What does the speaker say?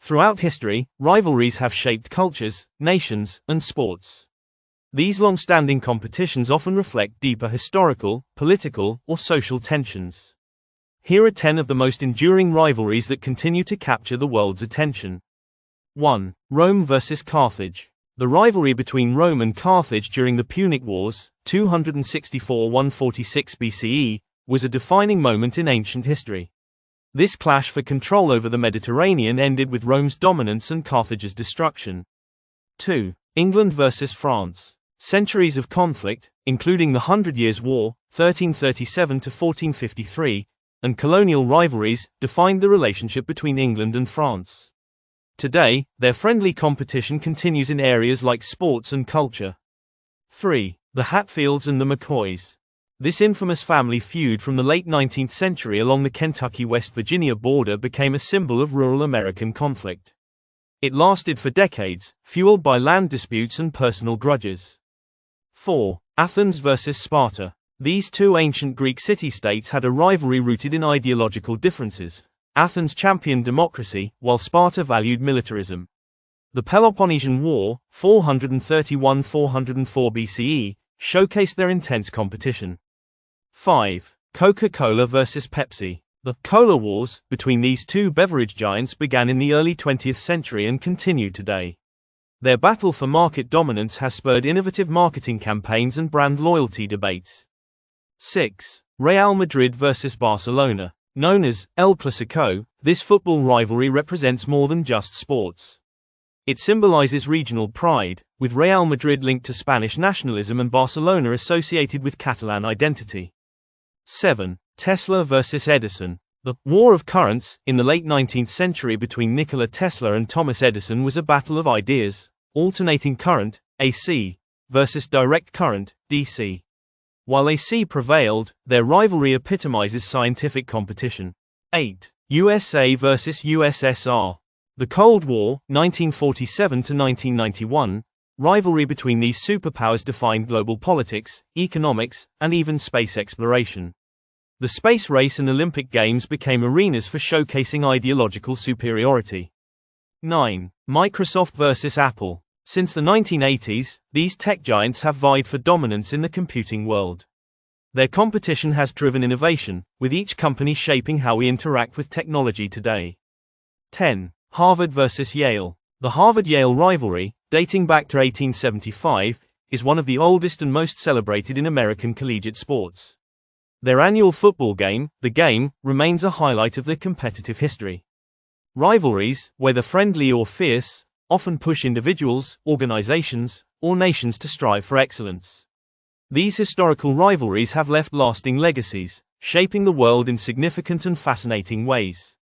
Throughout history, rivalries have shaped cultures, nations, and sports. These long-standing competitions often reflect deeper historical, political, or social tensions. Here are 10 of the most enduring rivalries that continue to capture the world's attention. 1. Rome vs. Carthage. The rivalry between Rome and Carthage during the Punic Wars, 264–146 BCE, was a defining moment in ancient history. This clash for control over the Mediterranean ended with Rome's dominance and Carthage's destruction. 2. England vs. France. Centuries of conflict, including the Hundred Years' War, 1337–1453, and colonial rivalries, defined the relationship between England and France. Today, their friendly competition continues in areas like sports and culture. 3. The Hatfields and the McCoys. This infamous family feud from the late 19th century along the Kentucky-West Virginia border became a symbol of rural American conflict. It lasted for decades, fueled by land disputes and personal grudges. 4. Athens vs. Sparta. These two ancient Greek city-states had a rivalry rooted in ideological differences. Athens championed democracy, while Sparta valued militarism. The Peloponnesian War, 431–404 BCE, showcased their intense competition. 5. Coca-Cola vs. Pepsi. The Cola Wars between these two beverage giants began in the early 20th century and continue today. Their battle for market dominance has spurred innovative marketing campaigns and brand loyalty debates. 6. Real Madrid vs. Barcelona. Known as El Clasico, this football rivalry represents more than just sports. It symbolizes regional pride, with Real Madrid linked to Spanish nationalism and Barcelona associated with Catalan identity. 7. Tesla vs. Edison. The War of Currents in the late 19th century between Nikola Tesla and Thomas Edison was a battle of ideas, alternating current, AC, versus direct current, DC. While AC prevailed, their rivalry epitomizes scientific competition. 8. USA vs. USSR. The Cold War, 1947–1991, rivalry between these superpowers defined global politics, economics, and even space exploration. The space race and Olympic Games became arenas for showcasing ideological superiority. 9. Microsoft vs. Apple. Since the 1980s, these tech giants have vied for dominance in the computing world. Their competition has driven innovation, with each company shaping how we interact with technology today. 10. Harvard vs. Yale. The Harvard-Yale rivalry, dating back to 1875, is one of the oldest and most celebrated in American collegiate sports. Their annual football game, the Game, remains a highlight of their competitive history. Rivalries, whether friendly or fierce, often push individuals, organizations, or nations to strive for excellence. These historical rivalries have left lasting legacies, shaping the world in significant and fascinating ways.